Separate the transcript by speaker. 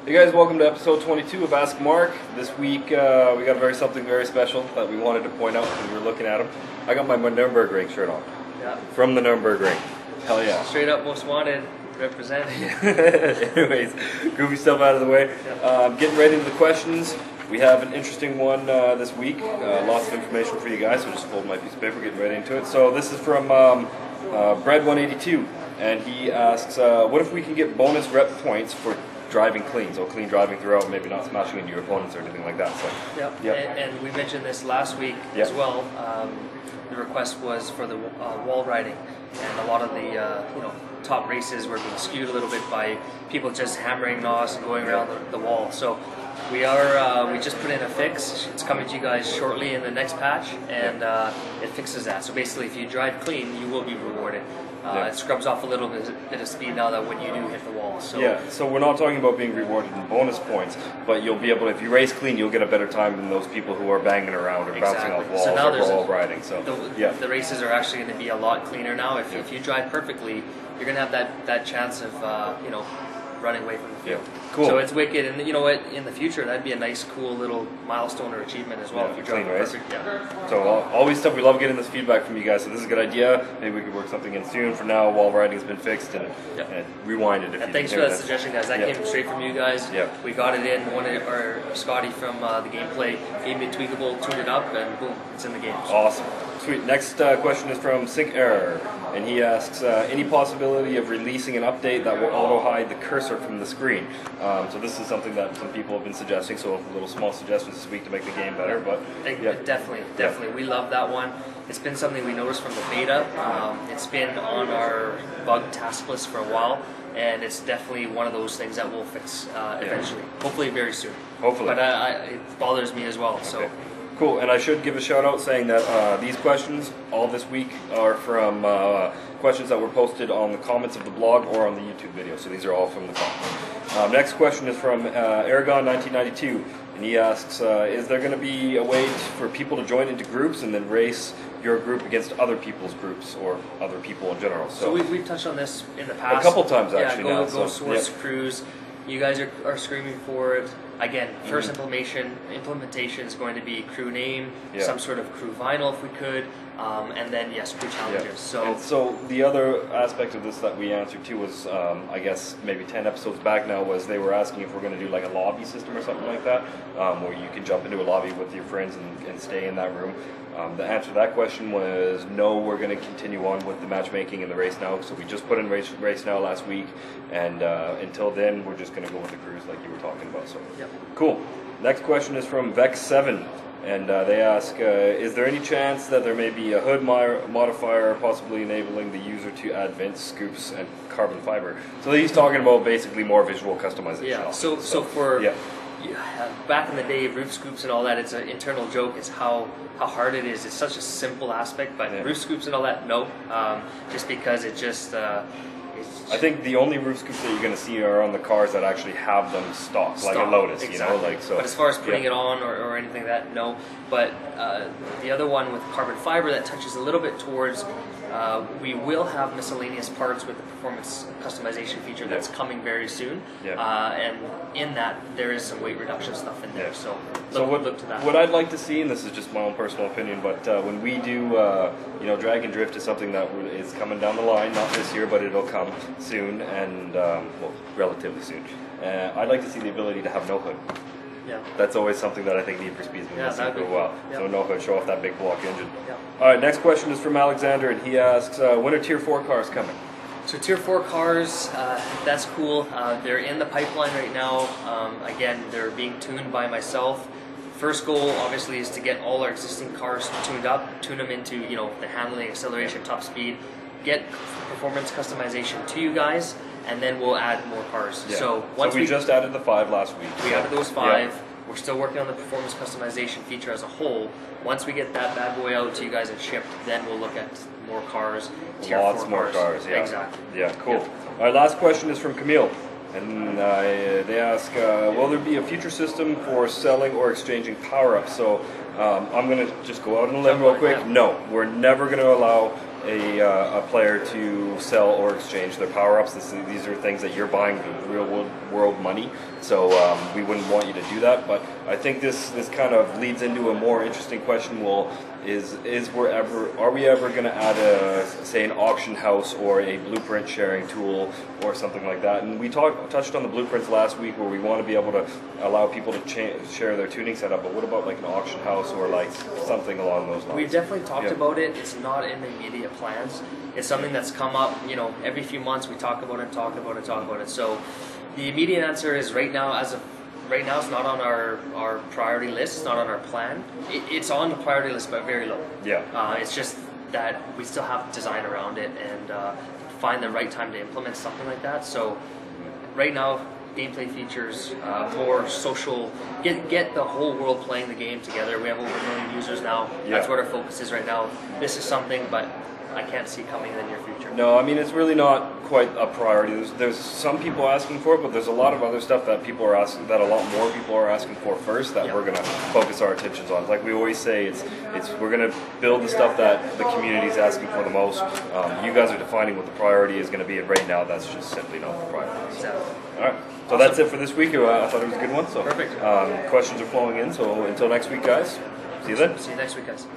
Speaker 1: Hey guys, welcome to episode 22 of Ask Marc. This week we got something very special that we wanted to point out when we were looking at them. I got my Nürburgring shirt on.
Speaker 2: Yeah.
Speaker 1: From the Nürburgring. Hell yeah.
Speaker 2: Straight up most wanted, representing.
Speaker 1: Anyways, goofy stuff out of the way.
Speaker 2: Yeah.
Speaker 1: Getting right into the questions. We have an interesting one this week. Lots of information for you guys, so just fold my piece of paper, getting right into it. So this is from Bread182, and he asks, what if we can get bonus rep points for driving clean, so clean driving throughout, maybe not smashing into your opponents or anything like that. So,
Speaker 2: yep. And we mentioned this last week as well. The request was for the wall riding, and a lot of the top races were being skewed a little bit by people just hammering NOS and going around the wall. So we just put in a fix. It's coming to you guys shortly in the next patch, and it fixes that. So basically, if you drive clean, you will be rewarded. It scrubs off a little bit of speed now that when you do hit the wall. So
Speaker 1: so we're not talking about being rewarded in bonus points, but you'll be able to, if you race clean, you'll get a better time than those people who are banging around or bouncing off walls or wall riding. So
Speaker 2: the races are actually going to be a lot cleaner now. If you drive perfectly, you're going to have that chance of running away from the field.
Speaker 1: Cool.
Speaker 2: So it's wicked, and you know what? In the future, that'd be a nice, cool little milestone or achievement as well if you drive perfect.
Speaker 1: So always stuff. We love getting this feedback from you guys. So this is a good idea. Maybe we could work something in soon. For now, wall riding's been fixed and rewind it.
Speaker 2: And thanks for that suggestion, guys. That came straight from you guys.
Speaker 1: Yeah.
Speaker 2: We got it in. Scotty from the gameplay gave me a tweakable, tuned it up, and boom, it's in the game. So.
Speaker 1: Awesome. Sweet. Next question is from Sync Error, and he asks, any possibility of releasing an update that will auto-hide the cursor from the screen? So this is something that some people have been suggesting, so a little small suggestions this week to make the game better. But
Speaker 2: Definitely. We love that one. It's been something we noticed from the beta. It's been on our bug task list for a while, and it's definitely one of those things that we'll fix eventually. Hopefully very soon.
Speaker 1: Hopefully.
Speaker 2: But it bothers me as well. So.
Speaker 1: Okay. Cool, and I should give a shout out saying that these questions all this week are from questions that were posted on the comments of the blog or on the YouTube video, so these are all from the comments. Next question is from Aragon1992, and he asks, is there going to be a way for people to join into groups and then race your group against other people's groups or other people in general?
Speaker 2: So we've touched on this in the past.
Speaker 1: A couple times actually.
Speaker 2: Go Source Cruise. You guys are screaming for it. Again, first implementation is going to be crew name, some sort of crew vinyl if we could, and then crew challenges.
Speaker 1: So the other aspect of this that we answered to was, I guess maybe 10 episodes back now, was they were asking if we're going to do like a lobby system or something like that, where you can jump into a lobby with your friends and stay in that room. The answer to that question was no, we're going to continue on with the matchmaking in the race now. So we just put in race now last week, and until then we're just going to go with the crews like you were talking about. So cool. Next question is from Vex7, and they ask, is there any chance that there may be a HUD modifier possibly enabling the user to add vents, scoops, and carbon fiber? So he's talking about basically more visual customization.
Speaker 2: Yeah. So for back in the day, roof scoops and all that, it's an internal joke. It's how hard it is. It's such a simple aspect, but roof scoops and all that, no. Just because it just...
Speaker 1: I think the only roof scoops that you're going to see are on the cars that actually have them stocked, like a Lotus,
Speaker 2: exactly.
Speaker 1: So.
Speaker 2: But as far as putting it on or anything like that, no. But the other one with carbon fiber that touches a little bit towards, we will have miscellaneous parts with the performance customization feature that's coming very soon. And in that, there is some weight reduction stuff in there. So look to that.
Speaker 1: What I'd like to see, and this is just my own personal opinion, but when we do, drag and drift is something that is coming down the line, not this year, but it'll come soon, and relatively soon. I'd like to see the ability to have no hood. That's always something that I think Need for Speed's been missing for a while. So no hood, show off that big block engine. All right, next question is from Alexander, and he asks, when are Tier 4 cars coming?
Speaker 2: So Tier 4 cars, that's cool. They're in the pipeline right now. Again, they're being tuned by myself. First goal, obviously, is to get all our existing cars tuned up, tune them into the handling, acceleration, top speed, get performance customization to you guys, and then we'll add more cars. So
Speaker 1: we just added the 5 last week.
Speaker 2: We added those 5. We're still working on the performance customization feature as a whole. Once we get that bad boy out to you guys and shipped, then we'll look at more cars,
Speaker 1: Lots more cars.
Speaker 2: Exactly.
Speaker 1: Yeah, cool. All right, last question is from Camille. And they ask, will there be a future system for selling or exchanging power-ups? So I'm going to just go out on a limb real quick. No, we're never going to allow a player to sell or exchange their power-ups. These are things that you're buying with real world money, so we wouldn't want you to do that. But I think this kind of leads into a more interesting question. Well, are we ever going to add say an auction house or a blueprint sharing tool or something like that? And we touched on the blueprints last week, where we want to be able to allow people to share their tuning setup. But what about like an auction house or like something along those lines?
Speaker 2: We've definitely talked about it. It's not in the immediate plans. It's something that's come up, every few months we talk about it. So the immediate answer is right now, it's not on our priority list. It's not on our plan. It's on the priority list, but very low.
Speaker 1: Yeah.
Speaker 2: It's just that we still have design around it and find the right time to implement something like that. So right now, gameplay features, more social, get the whole world playing the game together. We have over 1 million users now.
Speaker 1: Yeah.
Speaker 2: That's what our focus is right now. This is something, but I can't see coming in the near future.
Speaker 1: No, I mean, it's really not quite a priority. There's some people asking for it, but there's a lot of other stuff that a lot more people are asking for first, that we're going to focus our attentions on. Like we always say, we're going to build the stuff that the community is asking for the most. You guys are defining what the priority is going to be, and right now that's just simply not the priority.
Speaker 2: Exactly.
Speaker 1: All right. So that's it for this week. I thought it was a good one. So
Speaker 2: perfect.
Speaker 1: Questions are flowing in. So until next week, guys. See you then.
Speaker 2: See you next week, guys.